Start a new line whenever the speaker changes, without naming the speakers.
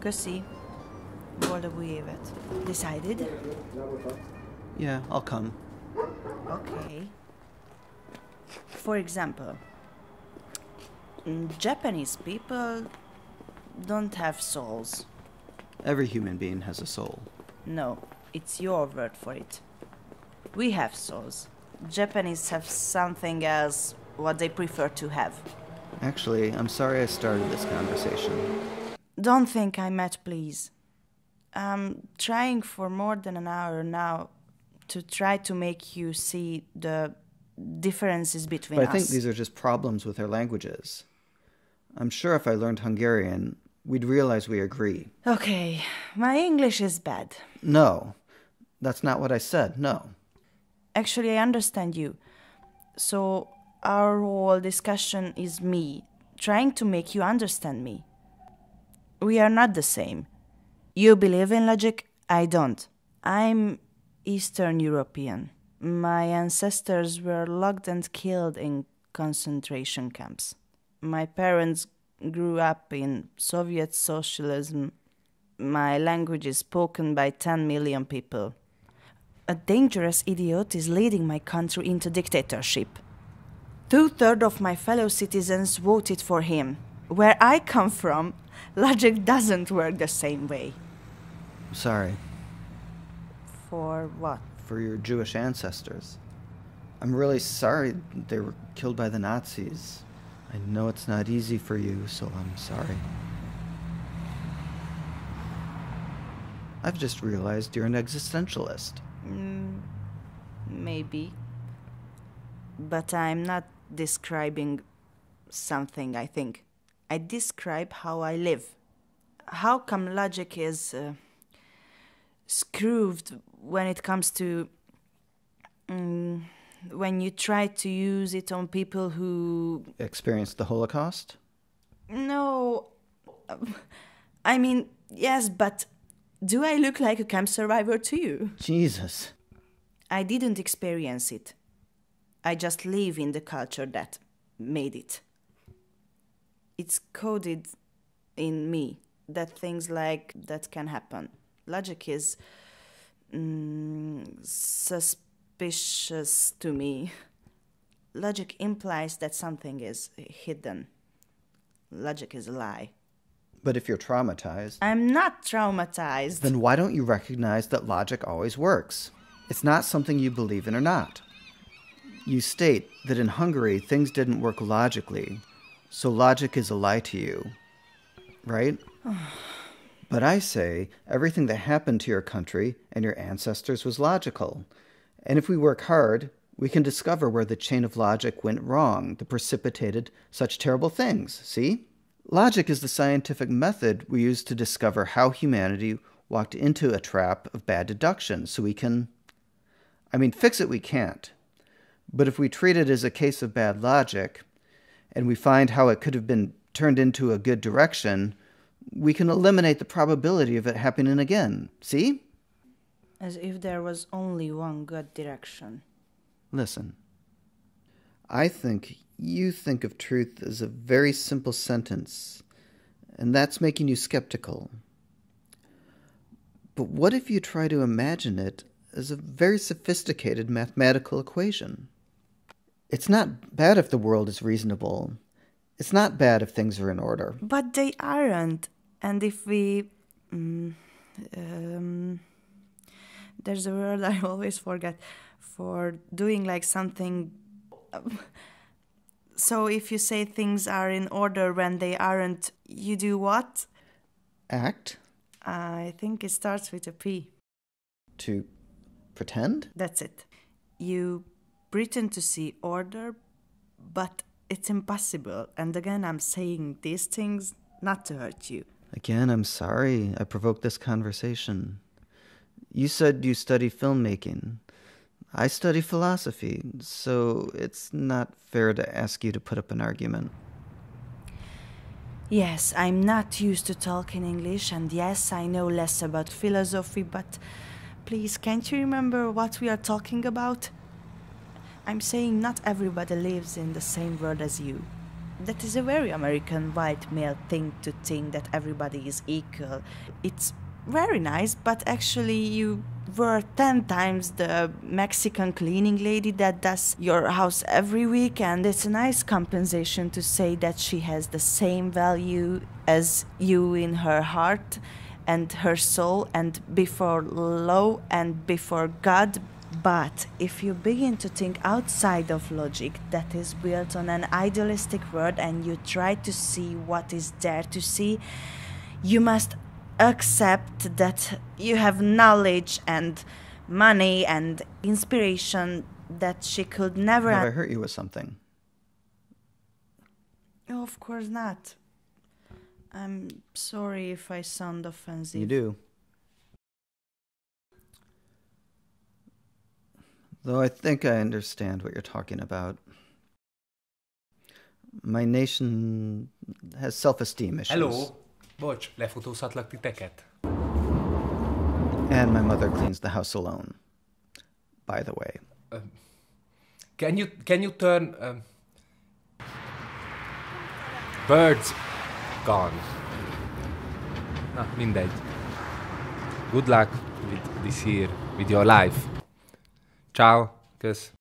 Köszi. Boldog új évet. Decided?
Yeah, I'll come.
Okay. For example, Japanese people don't have souls.
Every human being has a soul.
No, it's your word for it. We have souls. Japanese have something else, what they prefer to have.
Actually, I'm sorry I started this conversation.
Don't think I'm mad, please. I'm trying for more than an hour now to try to make you see the differences between us.
But I think these are just problems with our languages. I'm sure if I learned Hungarian, we'd realize we agree.
Okay, my English is bad.
No, that's not what I said, no.
Actually, I understand you. So, our whole discussion is me trying to make you understand me. We are not the same. You believe in logic, I don't. I'm Eastern European. My ancestors were locked and killed in concentration camps. My parents grew up in Soviet socialism. My language is spoken by 10 million people. A dangerous idiot is leading my country into dictatorship. 2/3 of my fellow citizens voted for him. Where I come from, logic doesn't work the same way.
I'm sorry.
For what?
For your Jewish ancestors. I'm really sorry they were killed by the Nazis. I know it's not easy for you, so I'm sorry. I've just realized you're an existentialist.
Maybe. But I'm not describing something, I think. I describe how I live. How come logic is screwed when it comes to when you try to use it on people who
Experienced the Holocaust?
No, I mean, yes, but do I look like a camp survivor to you?
Jesus.
I didn't experience it. I just live in the culture that made it. It's coded in me that things like that can happen. Logic is suspicious to me. Logic implies that something is hidden. Logic is a lie.
But if you're traumatized...
I'm not traumatized.
Then why don't you recognize that logic always works? It's not something you believe in or not. You state that in Hungary things didn't work logically, so logic is a lie to you, right? But I say everything that happened to your country and your ancestors was logical. And if we work hard, we can discover where the chain of logic went wrong that precipitated such terrible things, see? Logic is the scientific method we use to discover how humanity walked into a trap of bad deduction, so we can... fix it we can't. But if we treat it as a case of bad logic, and we find how it could have been turned into a good direction, we can eliminate the probability of it happening again. See?
As if there was only one good direction.
Listen. I think you think of truth as a very simple sentence, and that's making you skeptical. But what if you try to imagine it as a very sophisticated mathematical equation? It's not bad if the world is reasonable. It's not bad if things are in order.
But they aren't. And if we... there's a word I always forget for doing like something... So if you say things are in order when they aren't, you do what?
Act?
I think it starts with a P.
To pretend?
That's it. You pretend to see order, but it's impossible. And again, I'm saying these things not to hurt you.
Again, I'm sorry I provoked this conversation. You said you study filmmaking. I study philosophy, so it's not fair to ask you to put up an argument.
Yes, I'm not used to talking English, and yes, I know less about philosophy, but please, can't you remember what we are talking about? I'm saying not everybody lives in the same world as you. That is a very American white male thing to think that everybody is equal. It's very nice, but actually you were 10 times the Mexican cleaning lady that does your house every week, and it's a nice compensation to say that she has the same value as you in her heart and her soul and before law and before God. But if you begin to think outside of logic that is built on an idealistic world and you try to see what is there to see, you must accept that you have knowledge and money and inspiration that she could never...
Have I hurt you with something?
Oh, of course not. I'm sorry if I sound offensive.
You do. Though I think I understand what you're talking about. My nation has self-esteem issues.
Hello! Bocs, lefotózhatlak titeket?
And my mother cleans the house alone. By the way.
Can you turn... Birds gone. Na, mindegy. Good luck with this here, with your life. Ciao, kösz.